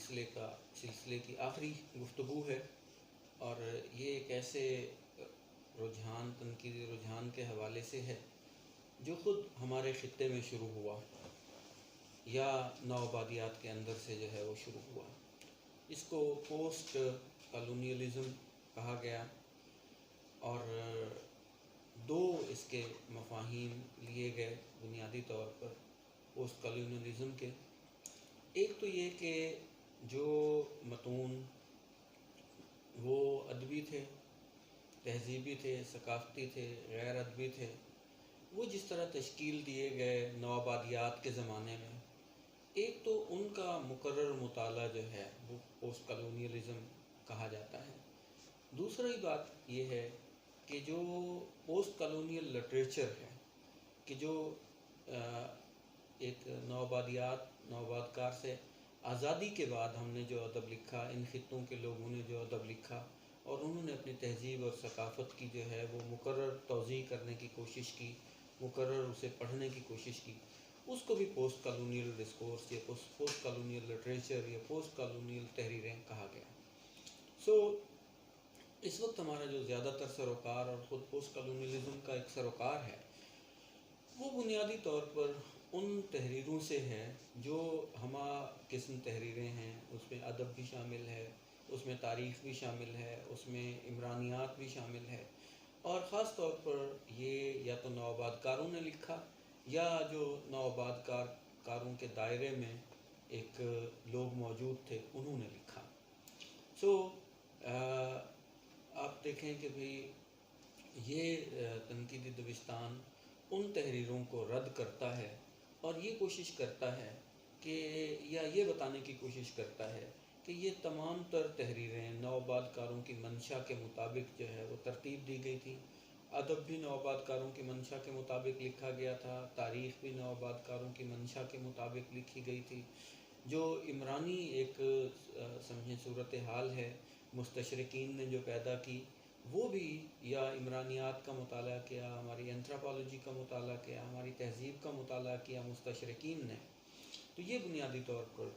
سلسلے کی آخری گفتگو ہے، اور یہ ایک ایسے رجحان، تنقیدی رجحان کے حوالے سے ہے جو خود ہمارے خطے میں شروع ہوا یا نوآبادیات کے اندر سے جو ہے وہ شروع ہوا۔ اس کو پوسٹ کالونیلزم کہا گیا، اور دو اس کے مفاہیم لیے گئے بنیادی طور پر پوسٹ کالونیلزم کے۔ ایک تو یہ کہ جو متون وہ ادبی تھے، تہذیبی تھے، ثقافتی تھے، غیر ادبی تھے، وہ جس طرح تشکیل دیے گئے نوآبادیات کے زمانے میں، ایک تو ان کا مقرر مطالعہ جو ہے وہ پوسٹ کالونیلزم کہا جاتا ہے۔ دوسری بات یہ ہے کہ جو پوسٹ کالونیل لٹریچر ہے، کہ جو ایک نوآبادکار سے آزادی کے بعد ہم نے جو ادب لکھا، ان خطوں کے لوگوں نے جو ادب لکھا اور انہوں نے اپنی تہذیب اور ثقافت کی جو ہے وہ مقرر توضیح کرنے کی کوشش کی، مقرر اسے پڑھنے کی کوشش کی، اس کو بھی پوسٹ کالونیل ڈسکورس یا پوسٹ کالونیل لٹریچر یا پوسٹ کالونیل تحریریں کہا گیا۔ اس وقت ہمارا جو زیادہ تر سروکار اور خود پوسٹ کالونیلزم کا ایک سروکار ہے، وہ بنیادی طور پر ان تحریروں سے ہے جو ہمہ قسم تحریریں ہیں۔ اس میں ادب بھی شامل ہے، اس میں تاریخ بھی شامل ہے، اس میں عمرانیات بھی شامل ہے، اور خاص طور پر یہ یا تو نوآبادکاروں نے لکھا یا جو نوآبادکاروں کے دائرے میں ایک لوگ موجود تھے انہوں نے لکھا۔ آپ دیکھیں کہ بھئی یہ تنقیدی دبستان ان تحریروں کو رد کرتا ہے اور یہ کوشش کرتا ہے کہ یا یہ بتانے کی کوشش کرتا ہے کہ یہ تمام تر تحریریں نوآبادکاروں کی منشا کے مطابق جو ہے وہ ترتیب دی گئی تھی۔ ادب بھی نوآبادکاروں کی منشا کے مطابق لکھا گیا تھا، تاریخ بھی نوآبادکاروں کی منشا کے مطابق لکھی گئی تھی۔ جو عمرانی ایک سمجھیں صورتحال ہے مستشرقین نے جو پیدا کی، وہ بھی یا عمرانیات کا مطالعہ کیا، ہماری انتھروپالوجی کا مطالعہ کیا، ہماری تہذیب کا مطالعہ کیا مستشرقین نے، تو یہ بنیادی طور پر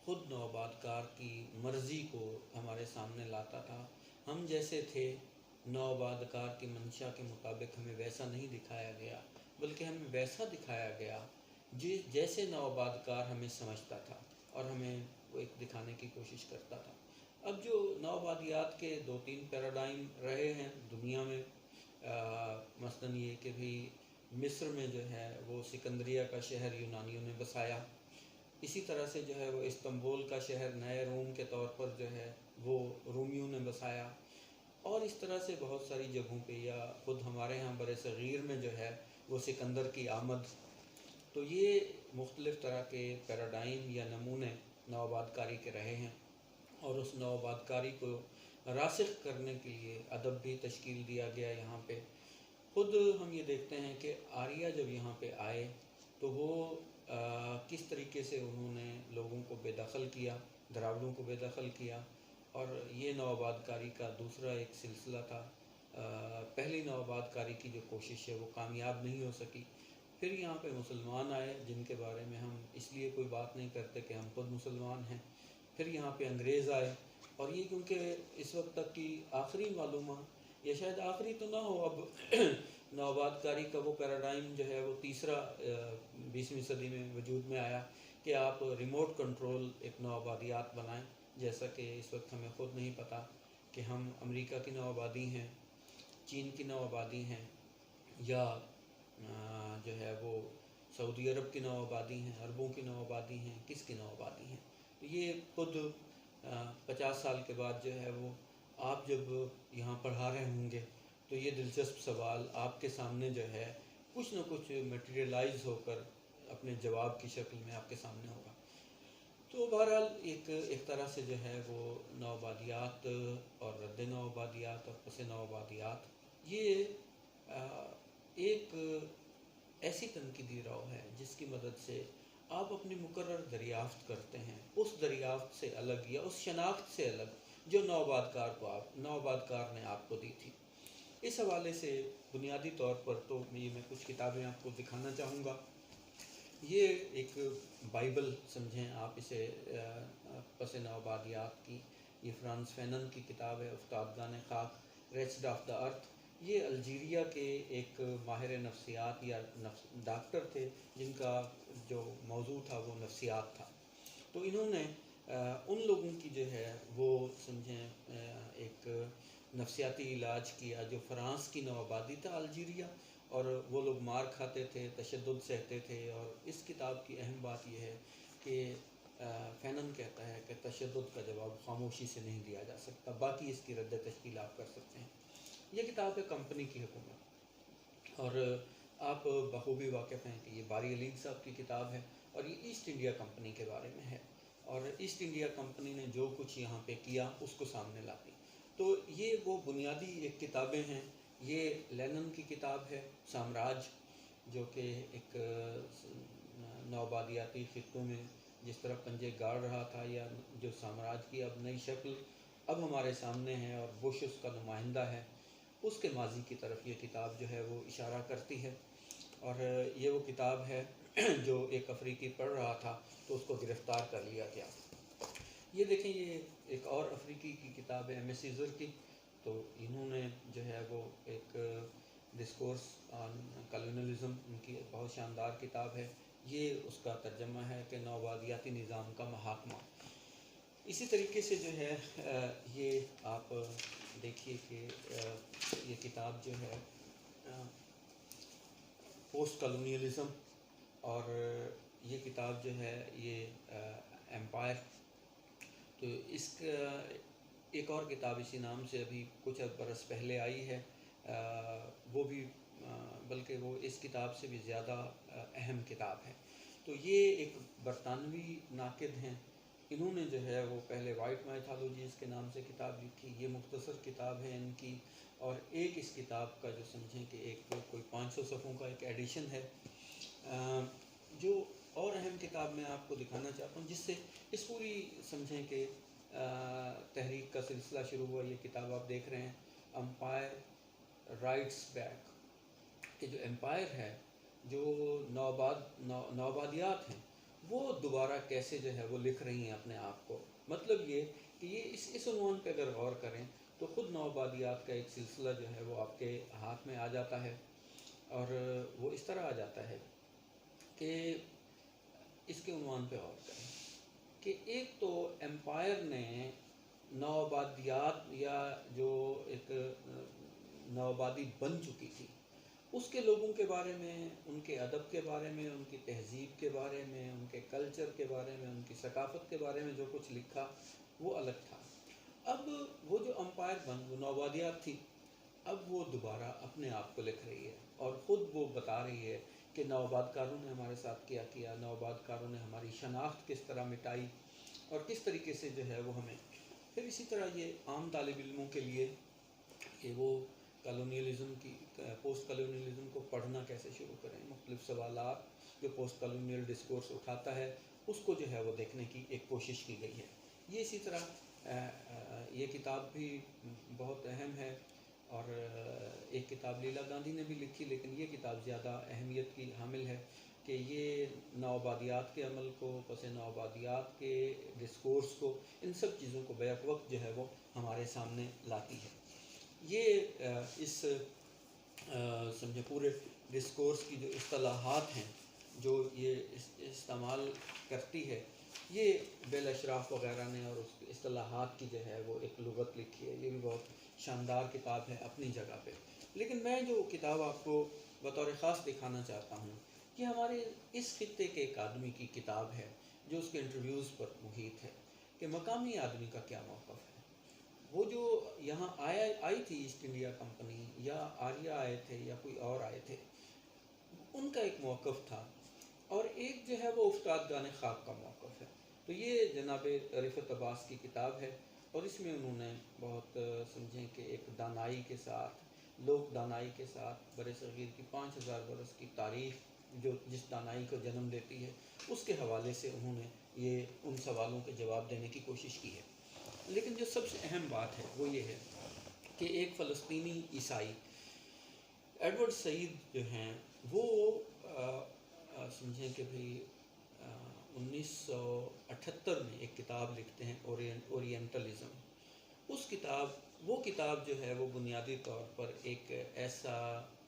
خود نوآبادکار کی مرضی کو ہمارے سامنے لاتا تھا۔ ہم جیسے تھے، نوآبادکار کی منشا کے مطابق ہمیں ویسا نہیں دکھایا گیا، بلکہ ہمیں ویسا دکھایا گیا جیسے نوآبادکار ہمیں سمجھتا تھا اور ہمیں وہ ایک دکھانے کی کوشش کرتا تھا۔ اب جو نوآبادیات کے 2-3 پیراڈائم رہے ہیں دنیا میں، مثلاً یہ کہ بھی مصر میں جو ہے وہ سکندریہ کا شہر یونانیوں نے بسایا، اسی طرح سے جو ہے وہ استنبول کا شہر نئے روم کے طور پر جو ہے وہ رومیوں نے بسایا، اور اس طرح سے بہت ساری جگہوں پہ، یا خود ہمارے ہاں بر صغیر میں جو ہے وہ سکندر کی آمد۔ تو یہ مختلف طرح کے پیراڈائم یا نمونے نوآبادکاری کے رہے ہیں، اور اس نوآبادکاری کو راسخ کرنے کے لیے ادب بھی تشکیل دیا گیا یہاں پہ۔ خود ہم یہ دیکھتے ہیں کہ آریہ جب یہاں پہ آئے تو وہ کس طریقے سے انہوں نے لوگوں کو بے دخل کیا، دراوڑوں کو بے دخل کیا، اور یہ نوآبادکاری کا دوسرا ایک سلسلہ تھا۔ پہلی نوآبادکاری کی جو کوشش ہے وہ کامیاب نہیں ہو سکی۔ پھر یہاں پہ مسلمان آئے جن کے بارے میں ہم اس لیے کوئی بات نہیں کرتے کہ ہم خود مسلمان ہیں۔ پھر یہاں پہ انگریز آئے، اور یہ کیونکہ اس وقت تک کی آخری معلومہ یا شاید آخری تو نہ ہو، اب نوآبادکاری کا وہ پیراڈائم جو ہے وہ تیسرا 20ویں صدی میں وجود میں آیا کہ آپ ریموٹ کنٹرول ایک نوآبادیات بنائیں، جیسا کہ اس وقت ہمیں خود نہیں پتہ کہ ہم امریکہ کی نوآبادی ہیں، چین کی نوآبادی ہیں، یا جو ہے وہ سعودی عرب کی نوآبادی ہیں، عربوں کی نوآبادی ہیں، کس کی نوآبادی ہیں۔ تو یہ خود 50 سال کے بعد جو ہے وہ آپ جب یہاں پڑھا رہے ہوں گے تو یہ دلچسپ سوال آپ کے سامنے جو ہے کچھ نہ کچھ میٹیریلائز ہو کر اپنے جواب کی شکل میں آپ کے سامنے ہوگا۔ تو بہرحال ایک طرح سے جو ہے وہ نوآبادیات اور رد نوآبادیات اور پس نوآبادیات، یہ ایک ایسی تنقیدی رو ہے جس کی مدد سے آپ اپنی مقرر دریافت کرتے ہیں، اس دریافت سے الگ یا اس شناخت سے الگ جو نوآبادکار نے آپ کو دی تھی۔ اس حوالے سے بنیادی طور پر تو میں کچھ کتابیں آپ کو دکھانا چاہوں گا۔ یہ ایک بائبل سمجھیں آپ اسے پس نوآبادیات کی. یہ فرانس فینن کی کتاب ہے افتادگان خاک ریچڈ آف دا ارتھ. یہ الجیریا کے ایک ماہر نفسیات یا ڈاکٹر تھے جن کا جو موضوع تھا وہ نفسیات تھا. تو انہوں نے ان لوگوں کی جو ہے وہ سمجھیں ایک نفسیاتی علاج کیا جو فرانس کی نوآبادی تھا الجیریا، اور وہ لوگ مار کھاتے تھے، تشدد سہتے تھے. اور اس کتاب کی اہم بات یہ ہے کہ فینن کہتا ہے کہ تشدد کا جواب خاموشی سے نہیں دیا جا سکتا، باقی اس کی رد تشکیل آپ کر سکتے ہیں. یہ کتاب ہے کمپنی کی حکومت، اور آپ بخوبی واقف ہیں کہ یہ باری علی صاحب کی کتاب ہے اور یہ ایسٹ انڈیا کمپنی کے بارے میں ہے، اور ایسٹ انڈیا کمپنی نے جو کچھ یہاں پہ کیا اس کو سامنے لاتی. تو یہ وہ بنیادی ایک کتابیں ہیں. یہ لینن کی کتاب ہے سامراج، جو کہ ایک نوآبادیاتی خطوں میں جس طرح پنجے گاڑ رہا تھا، یا جو سامراج کی اب نئی شکل اب ہمارے سامنے ہے اور بش اس کا نمائندہ ہے، اس کے ماضی کی طرف یہ کتاب جو ہے وہ اشارہ کرتی ہے. اور یہ وہ کتاب ہے جو ایک افریقی پڑھ رہا تھا تو اس کو گرفتار کر لیا گیا. یہ دیکھیں یہ ایک اور افریقی کی کتاب ہے ایم سیزر کی. تو انہوں نے جو ہے وہ ایک ڈسکورس آن کلونلزم، ان کی بہت شاندار کتاب ہے. یہ اس کا ترجمہ ہے کہ نوآبادیاتی نظام کا محاکمہ. اسی طریقے سے جو ہے یہ آپ دیکھیے کہ یہ کتاب جو ہے پوسٹ کلونیلزم، اور یہ کتاب جو ہے یہ ایمپائر. تو اس کا ایک اور کتاب اسی نام سے ابھی کچھ برس پہلے آئی ہے، وہ بھی بلکہ وہ اس کتاب سے بھی زیادہ اہم کتاب ہے. تو یہ ایک برطانوی ناقد ہیں، انہوں نے جو ہے وہ پہلے وائٹ مائتھالوجیز کے نام سے کتاب لکھی. یہ مختصر کتاب ہے ان کی، اور ایک اس کتاب کا جو سمجھیں کہ ایک کوئی 500 صفحوں کا ایک ایڈیشن ہے. جو اور اہم کتاب میں آپ کو دکھانا چاہتا ہوں جس سے اس پوری سمجھیں کہ تحریک کا سلسلہ شروع ہوا. یہ کتاب آپ دیکھ رہے ہیں امپائر رائٹس بیک، کہ جو امپائر ہے، جو نوآبادیات ہیں، وہ دوبارہ کیسے جو ہے وہ لکھ رہی ہیں اپنے آپ کو. مطلب یہ کہ یہ اس عنوان پہ اگر غور کریں تو خود نوآبادیات کا ایک سلسلہ جو ہے وہ آپ کے ہاتھ میں آ جاتا ہے. اور وہ اس طرح آ جاتا ہے کہ اس کے عنوان پہ غور کریں کہ ایک تو امپائر نے نوآبادیات یا جو ایک نوآبادی بن چکی تھی اس کے لوگوں کے بارے میں، ان کے ادب کے بارے میں، ان کی تہذیب کے بارے میں، ان کے کلچر کے بارے میں، ان کی ثقافت کے بارے میں جو کچھ لکھا وہ الگ تھا. اب وہ جو امپائر وہ نوآبادیات تھی، اب وہ دوبارہ اپنے آپ کو لکھ رہی ہے اور خود وہ بتا رہی ہے کہ نوآباد کاروں نے ہمارے ساتھ کیا، نوآباد کاروں نے ہماری شناخت کس طرح مٹائی اور کس طریقے سے جو ہے وہ ہمیں. پھر اسی طرح یہ عام طالب علموں کے لیے کہ وہ کالونیلزم کی پوسٹ کالونیلزم کو پڑھنا کیسے شروع کریں، مختلف سوالات جو پوسٹ کالونیل ڈسکورس اٹھاتا ہے اس کو جو ہے وہ دیکھنے کی ایک کوشش کی گئی ہے. یہ اسی طرح یہ کتاب بھی بہت اہم ہے. اور ایک کتاب لیلا گاندھی نے بھی لکھی، لیکن یہ کتاب زیادہ اہمیت کی حامل ہے کہ یہ نوآبادیات کے عمل کو، پس نوآبادیات کے ڈسکورس کو، ان سب چیزوں کو بیک وقت جو ہے وہ ہمارے سامنے لاتی ہے. یہ اس سمجھے پورے ڈسکورس کی جو اصطلاحات ہیں جو یہ استعمال کرتی ہے، یہ بیل اشراف وغیرہ نے اور اس کی اصطلاحات کی جو ہے وہ ایک لغت لکھی ہے. یہ بھی بہت شاندار کتاب ہے اپنی جگہ پہ. لیکن میں جو کتاب آپ کو بطور خاص دکھانا چاہتا ہوں یہ ہمارے اس خطے کے ایک آدمی کی کتاب ہے جو اس کے انٹرویوز پر محیط ہے کہ مقامی آدمی کا کیا موقف ہے. وہ جو یہاں آئی تھی ایسٹ انڈیا کمپنی، یا آریہ آئے تھے یا کوئی اور آئے تھے، ان کا ایک موقف تھا، اور ایک جو ہے وہ افتادگان خاک کا موقف ہے. تو یہ جناب رفعت عباس کی کتاب ہے، اور اس میں انہوں نے بہت سمجھیں کہ ایک دانائی کے ساتھ، لوک دانائی کے ساتھ بر صغیر کی 5000 برس کی تاریخ جو جس دانائی کو جنم دیتی ہے اس کے حوالے سے انہوں نے یہ ان سوالوں کے جواب دینے کی کوشش کی ہے. لیکن جو سب سے اہم بات ہے وہ یہ ہے کہ ایک فلسطینی عیسائی ایڈورڈ سعید جو ہیں وہ سمجھیں کہ بھئی 1978 میں ایک کتاب لکھتے ہیں اورینٹلزم. وہ کتاب جو ہے وہ بنیادی طور پر ایک ایسا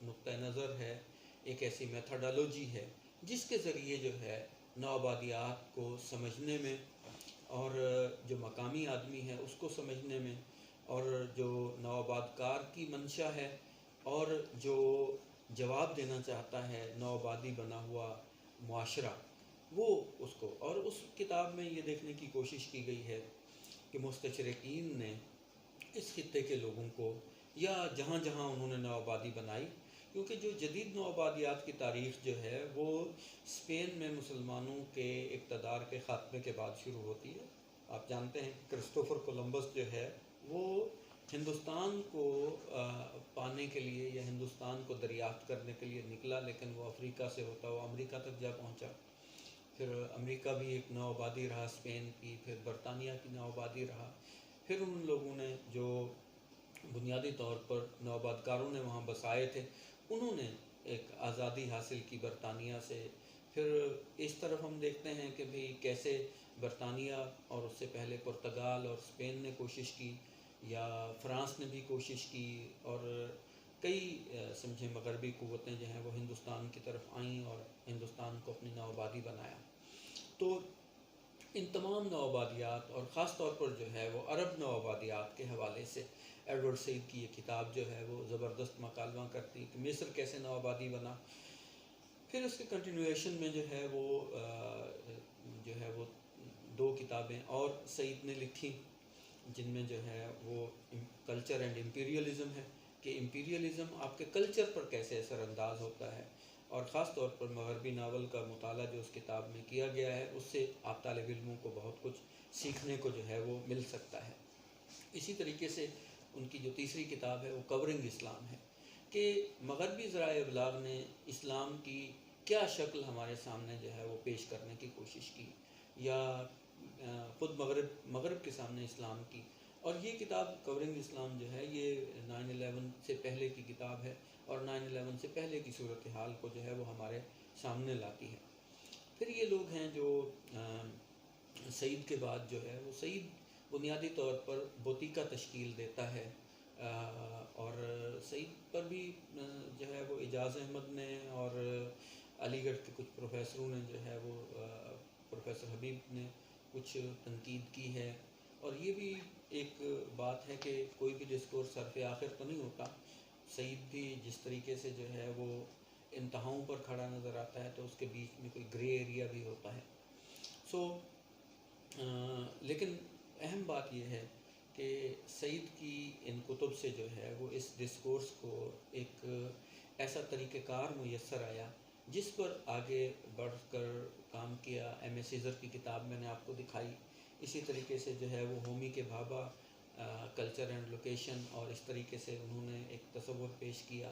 نقطہ نظر ہے، ایک ایسی میتھڈالوجی ہے جس کے ذریعے جو ہے نوآبادیات کو سمجھنے میں، اور جو مقامی آدمی ہے اس کو سمجھنے میں، اور جو نوآباد کار کی منشا ہے اور جو جواب دینا چاہتا ہے نوآبادی بنا ہوا معاشرہ، وہ اس کو. اور اس کتاب میں یہ دیکھنے کی کوشش کی گئی ہے کہ مستشرقین نے اس خطے کے لوگوں کو، یا جہاں جہاں انہوں نے نوآبادی بنائی، کیونکہ جو جدید نوآبادیات کی تاریخ جو ہے وہ اسپین میں مسلمانوں کے اقتدار کے خاتمے کے بعد شروع ہوتی ہے. آپ جانتے ہیں کہ کرسٹوفر کولمبس جو ہے وہ ہندوستان کو پانے کے لیے یا ہندوستان کو دریافت کرنے کے لیے نکلا، لیکن وہ افریقہ سے ہوتا ہوا امریکہ تک جا پہنچا. پھر امریکہ بھی ایک نوآبادی رہا اسپین کی، پھر برطانیہ کی نوآبادی رہا. پھر ان لوگوں نے جو بنیادی طور پر نوآباد کاروں نے وہاں بسائے تھے، انہوں نے ایک آزادی حاصل کی برطانیہ سے. پھر اس طرف ہم دیکھتے ہیں کہ بھئی کیسے برطانیہ اور اس سے پہلے پرتگال اور اسپین نے کوشش کی، یا فرانس نے بھی کوشش کی، اور کئی سمجھیں مغربی قوتیں جو ہیں وہ ہندوستان کی طرف آئیں اور ہندوستان کو اپنی نوآبادی بنایا. تو ان تمام نوآبادیات، اور خاص طور پر جو ہے وہ عرب نوآبادیات کے حوالے سے ایڈورڈ سعید کی یہ کتاب جو ہے وہ زبردست مکالمہ کرتی کہ مصر کیسے نوآبادی بنا. پھر اس کے کنٹینویشن میں جو ہے وہ 2 کتابیں اور سعید نے لکھی، جن میں جو ہے وہ کلچر اینڈ امپیریلزم ہے، کہ امپیریلزم آپ کے کلچر پر کیسے اثر انداز ہوتا ہے. اور خاص طور پر مغربی ناول کا مطالعہ جو اس کتاب میں کیا گیا ہے، اس سے آپ طالب علموں کو بہت کچھ سیکھنے کو جو ہے وہ مل سکتا ہے. اسی طریقے سے ان کی جو تیسری کتاب ہے وہ کورنگ اسلام ہے، کہ مغربی ذرائع ابلاغ نے اسلام کی کیا شکل ہمارے سامنے جو ہے وہ پیش کرنے کی کوشش کی، یا خود مغرب کے سامنے اسلام کی. اور یہ کتاب کورنگ اسلام جو ہے یہ 9/11 سے پہلے کی کتاب ہے، اور 9/11 سے پہلے کی صورتحال کو جو ہے وہ ہمارے سامنے لاتی ہے. پھر یہ لوگ ہیں جو سعید کے بعد جو ہے وہ سعید بنیادی طور پر بوتیکا تشکیل دیتا ہے، اور سعید پر بھی جو ہے وہ اعجاز احمد نے اور علی گڑھ کے کچھ پروفیسروں نے جو ہے وہ پروفیسر حبیب نے کچھ تنقید کی ہے. اور یہ بھی ایک بات ہے کہ کوئی بھی ڈسکورس صرف آخر تو نہیں ہوتا. سعید بھی جس طریقے سے جو ہے وہ انتہاؤں پر کھڑا نظر آتا ہے، تو اس کے بیچ میں کوئی گرے ایریا بھی ہوتا ہے. لیکن اہم بات یہ ہے کہ سعید کی ان کتب سے جو ہے وہ اس ڈسکورس کو ایک ایسا طریقہ کار میسر آیا جس پر آگے بڑھ کر کام کیا. ایم اے سیزر کی کتاب میں نے آپ کو دکھائی. اسی طریقے سے جو ہے وہ ہومی کے بھابا کلچر اینڈ لوکیشن، اور اس طریقے سے انہوں نے ایک تصور پیش کیا.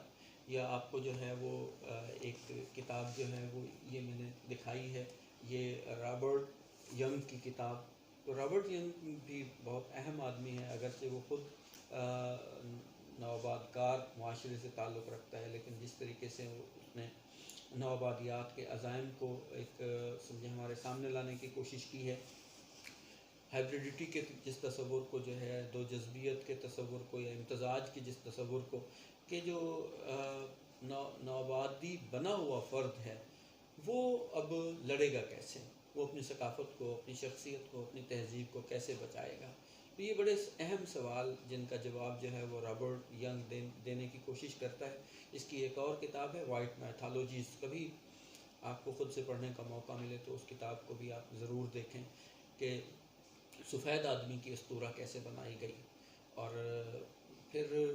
یا آپ کو جو ہے وہ ایک کتاب جو ہے وہ یہ میں نے دکھائی ہے، یہ رابرٹ ینگ کی کتاب. تو رابرٹ ینگ بھی بہت اہم آدمی ہے، اگرچہ وہ خود نوآباد کار معاشرے سے تعلق رکھتا ہے، لیکن جس طریقے سے اس نے نوآبادیات کے عزائم کو ایک سمجھے ہمارے سامنے لانے کی کوشش کی ہے، ہائبریڈیٹی کے جس تصور کو جو ہے، دو جذبیت کے تصور کو، یا امتزاج کے جس تصور کو، کہ جو نوآبادی بنا ہوا فرد ہے وہ اب لڑے گا کیسے، وہ اپنی ثقافت کو، اپنی شخصیت کو، اپنی تہذیب کو کیسے بچائے گا. تو یہ بڑے اہم سوال جن کا جواب جو ہے وہ رابرٹ ینگ دینے کی کوشش کرتا ہے. اس کی ایک اور کتاب ہے وائٹ میتھالوجیز. کبھی آپ کو خود سے پڑھنے کا موقع ملے تو اس کتاب کو بھی آپ ضرور دیکھیں کہ سفید آدمی کی اسطورہ کیسے بنائی گئی. اور پھر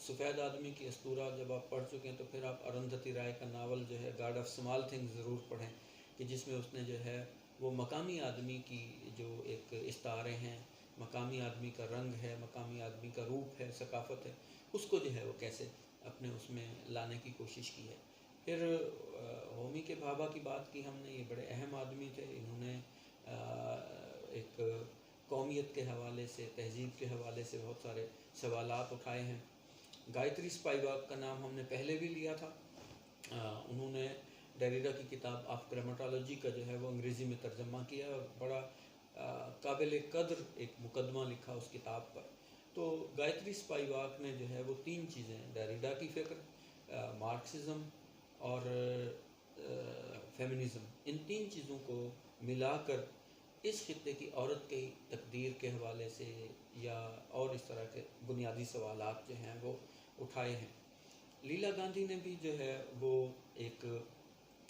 سفید آدمی کی اسطورہ جب آپ پڑھ چکے ہیں تو پھر آپ ارندھتی رائے کا ناول جو ہے گاڈ آف اسمال تھنگز ضرور پڑھیں، کہ جس میں اس نے جو ہے وہ مقامی آدمی کی جو ایک استعارے ہیں، مقامی آدمی کا رنگ ہے، مقامی آدمی کا روپ ہے، ثقافت ہے، اس کو جو ہے وہ کیسے اپنے اس میں لانے کی کوشش کی ہے. پھر ہومی کے بھابا کی بات کی ہم نے، یہ بڑے اہم آدمی تھے. انہوں نے ایک قومیت کے حوالے سے، تہذیب کے حوالے سے بہت سارے سوالات اٹھائے ہیں. گایتری اسپائواک کا نام ہم نے پہلے بھی لیا تھا. انہوں نے ڈیریڈا کی کتاب آف گرامیٹالوجی کا جو ہے وہ انگریزی میں ترجمہ کیا اور بڑا قابل قدر ایک مقدمہ لکھا اس کتاب پر. تو گایتری سپائواک نے جو ہے وہ 3 چیزیں، ڈیریڈا کی فکر، مارکسزم اور فیمنزم، ان 3 چیزوں کو ملا کر اس خطے کی عورت کی تقدیر کے حوالے سے یا اور اس طرح کے بنیادی سوالات جو ہیں وہ اٹھائے ہیں. لیلا گاندھی نے بھی جو ہے وہ ایک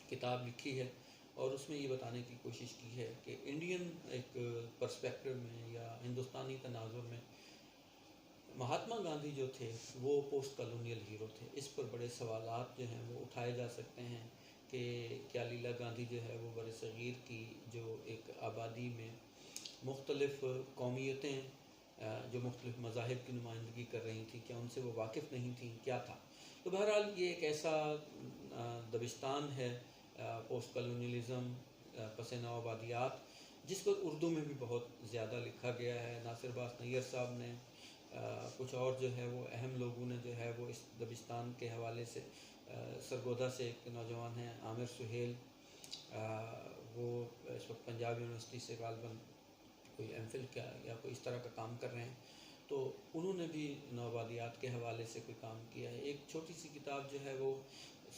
کتاب لکھی ہے اور اس میں یہ بتانے کی کوشش کی ہے کہ انڈین ایک پرسپیکٹو میں یا ہندوستانی تناظر میں مہاتما گاندھی جو تھے وہ پوسٹ کالونیل ہیرو تھے. اس پر بڑے سوالات جو ہیں وہ اٹھائے جا سکتے ہیں کہ کیا لیلا گاندھی جو ہے وہ بر صغیر کی جو ایک آبادی میں مختلف قومیتیں جو مختلف مذاہب کی نمائندگی کر رہی تھیں، کیا ان سے وہ واقف نہیں تھیں، کیا تھا. تو بہرحال یہ ایک ایسا دبستان ہے پوسٹ کالونیلزم، پس نو آبادیات، جس پر اردو میں بھی بہت زیادہ لکھا گیا ہے. ناصر عباس نیر صاحب نے، کچھ اور جو ہے وہ اہم لوگوں نے جو ہے وہ اس دبستان کے حوالے سے، سرگودا سے ایک نوجوان ہیں عامر سہیل، وہ اس وقت پنجاب یونیورسٹی سے غالباً کوئی ایم فل کا یا کوئی اس طرح کا کام کر رہے ہیں، تو انہوں نے بھی نوآبادیات کے حوالے سے کوئی کام کیا ہے. ایک چھوٹی سی کتاب جو ہے وہ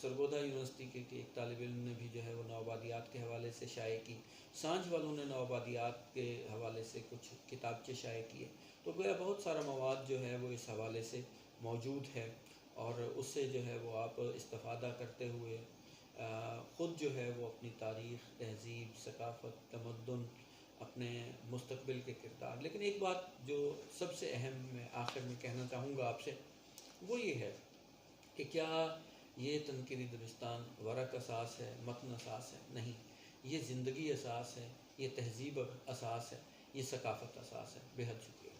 سرگودا یونیورسٹی کے ایک طالب علم نے بھی جو ہے وہ نوآبادیات کے حوالے سے شائع کی. سانجھ والوں نے نوآبادیات کے حوالے سے کچھ کتابچے شائع کیے. تو گویا بہت سارا مواد جو ہے وہ اس حوالے سے موجود ہے اور اس سے جو ہے وہ آپ استفادہ کرتے ہوئے خود جو ہے وہ اپنی تاریخ، تہذیب، ثقافت، تمدن، اپنے مستقبل کے کردار. لیکن ایک بات جو سب سے اہم میں آخر میں کہنا چاہوں گا آپ سے، وہ یہ ہے کہ کیا یہ تنقیدی دبستان ورق اساس ہے، متن اساس ہے؟ نہیں، یہ زندگی اساس ہے، یہ تہذیب اساس ہے، یہ ثقافت اساس ہے. بے حد شکریہ.